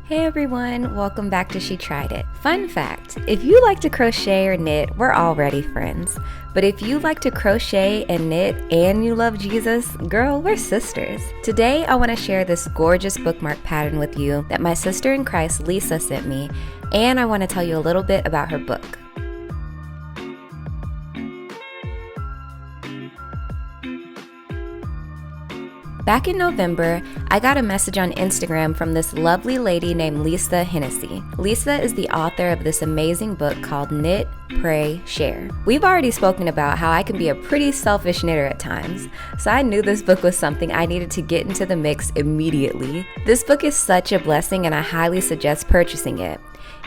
Hey everyone, welcome back to She Tried It. Fun fact, if you like to crochet or knit, we're already friends. But if you like to crochet and knit and you love Jesus, girl, we're sisters. Today I want to share this gorgeous bookmark pattern with you that my sister in Christ, Lisa, sent me, and I want to tell you a little bit about her book. Back in November, I got a message on Instagram from this lovely lady named Lisa Hennessy. Lisa is the author of this amazing book called Knit, Pray, Share. We've already spoken about how I can be a pretty selfish knitter at times, so I knew this book was something I needed to get into the mix immediately. This book is such a blessing and I highly suggest purchasing it.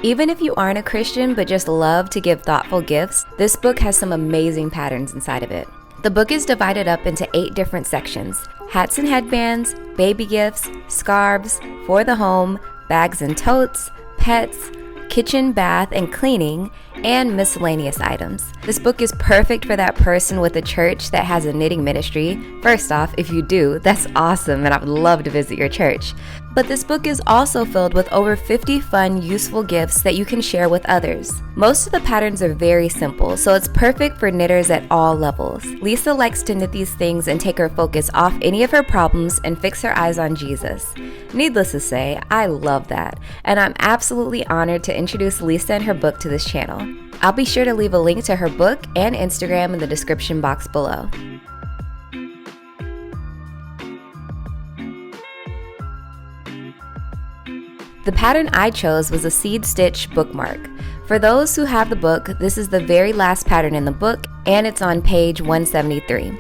Even if you aren't a Christian but just love to give thoughtful gifts, this book has some amazing patterns inside of it. The book is divided up into 8 different sections: hats and headbands, baby gifts, scarves, for the home, bags and totes, pets, kitchen, bath, and cleaning, and miscellaneous items. This book is perfect for that person with a church that has a knitting ministry. First off, if you do, that's awesome and I would love to visit your church. But this book is also filled with over 50 fun, useful gifts that you can share with others. Most of the patterns are very simple, so it's perfect for knitters at all levels. Lisa likes to knit these things and take her focus off any of her problems and fix her eyes on Jesus. Needless to say, I love that, and I'm absolutely honored to introduce Lisa and her book to this channel. I'll be sure to leave a link to her book and Instagram in the description box below. The pattern I chose was a seed stitch bookmark. For those who have the book, this is the very last pattern in the book, and it's on page 173.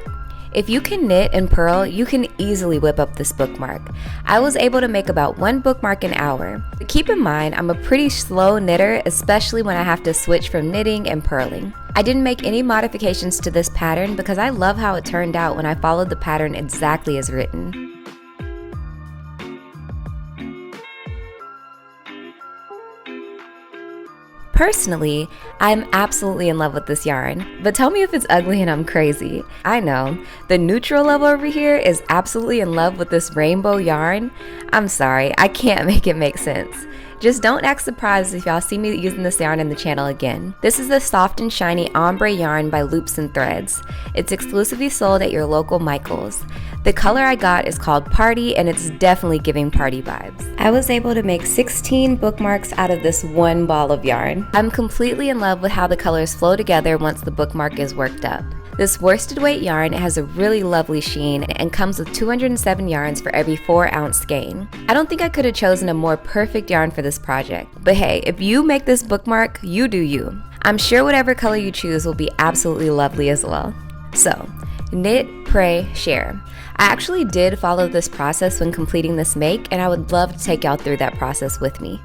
If you can knit and purl, you can easily whip up this bookmark. I was able to make about 1 bookmark an hour. But keep in mind, I'm a pretty slow knitter, especially when I have to switch from knitting and purling. I didn't make any modifications to this pattern because I love how it turned out when I followed the pattern exactly as written. Personally, I'm absolutely in love with this yarn, but tell me if it's ugly and I'm crazy. I know, the neutral level over here is absolutely in love with this rainbow yarn. I'm sorry, I can't make it make sense. Just don't act surprised if y'all see me using this yarn in the channel again. This is the soft and shiny ombre yarn by Loops and Threads. It's exclusively sold at your local Michaels. The color I got is called Party, and it's definitely giving party vibes. I was able to make 16 bookmarks out of this one ball of yarn. I'm completely in love with how the colors flow together once the bookmark is worked up. This worsted weight yarn has a really lovely sheen and comes with 207 yarns for every 4-ounce skein. I don't think I could have chosen a more perfect yarn for this project, but hey, if you make this bookmark, you do you. I'm sure whatever color you choose will be absolutely lovely as well. So, knit, pray, share. I actually did follow this process when completing this make, and I would love to take y'all through that process with me.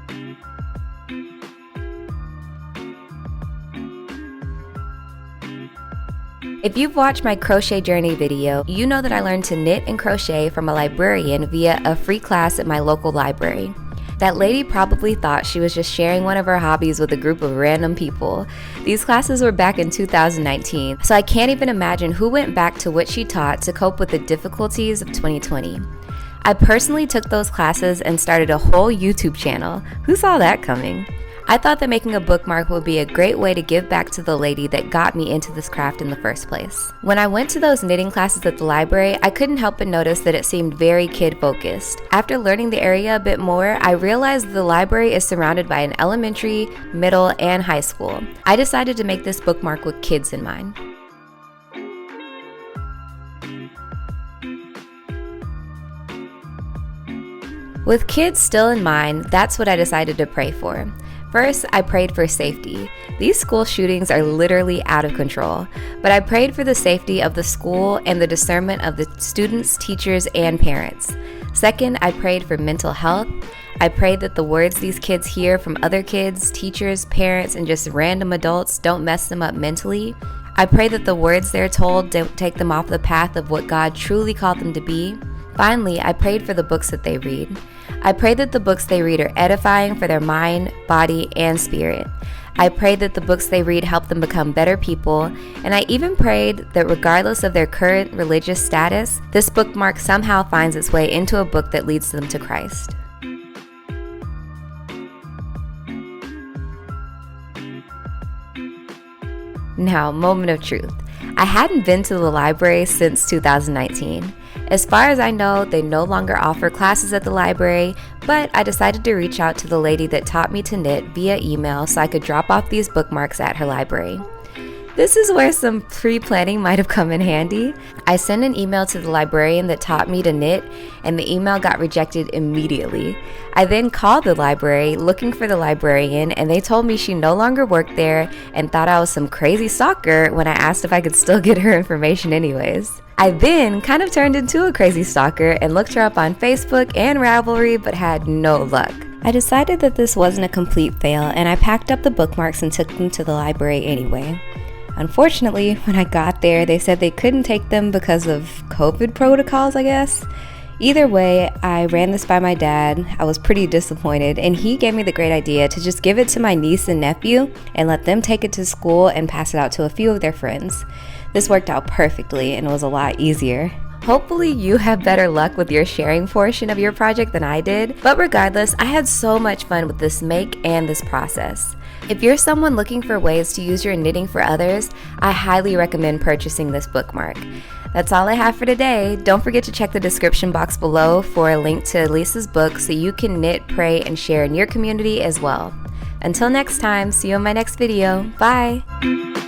If you've watched my crochet journey video, you know that I learned to knit and crochet from a librarian via a free class at my local library. That lady probably thought she was just sharing one of her hobbies with a group of random people. These classes were back in 2019, so I can't even imagine who went back to what she taught to cope with the difficulties of 2020. I personally took those classes and started a whole YouTube channel. Who saw that coming? I thought that making a bookmark would be a great way to give back to the lady that got me into this craft in the first place. When I went to those knitting classes at the library, I couldn't help but notice that it seemed very kid-focused. After learning the area a bit more, I realized the library is surrounded by an elementary, middle, and high school. I decided to make this bookmark with kids in mind. With kids still in mind, that's what I decided to pray for. First, I prayed for safety. These school shootings are literally out of control, but I prayed for the safety of the school and the discernment of the students, teachers, and parents. Second, I prayed for mental health. I prayed that the words these kids hear from other kids, teachers, parents, and just random adults don't mess them up mentally. I pray that the words they're told don't take them off the path of what God truly called them to be. Finally, I prayed for the books that they read. I pray that the books they read are edifying for their mind, body, and spirit. I pray that the books they read help them become better people, and I even prayed that regardless of their current religious status, this bookmark somehow finds its way into a book that leads them to Christ. Now, moment of truth. I hadn't been to the library since 2019. As far as I know, they no longer offer classes at the library, but I decided to reach out to the lady that taught me to knit via email so I could drop off these bookmarks at her library. This is where some pre-planning might have come in handy. I sent an email to the librarian that taught me to knit, and the email got rejected immediately. I then called the library looking for the librarian, and they told me she no longer worked there and thought I was some crazy stalker when I asked if I could still get her information anyways. I then kind of turned into a crazy stalker and looked her up on Facebook and Ravelry, but had no luck. I decided that this wasn't a complete fail, and I packed up the bookmarks and took them to the library anyway. Unfortunately, when I got there, they said they couldn't take them because of COVID protocols, I guess. Either way, I ran this by my dad. I was pretty disappointed, and he gave me the great idea to just give it to my niece and nephew and let them take it to school and pass it out to a few of their friends. This worked out perfectly and was a lot easier. Hopefully you have better luck with your sharing portion of your project than I did, but regardless, I had so much fun with this make and this process. If you're someone looking for ways to use your knitting for others, I highly recommend purchasing this bookmark. That's all I have for today. Don't forget to check the description box below for a link to Lisa's book so you can knit, pray, and share in your community as well. Until next time, see you in my next video. Bye!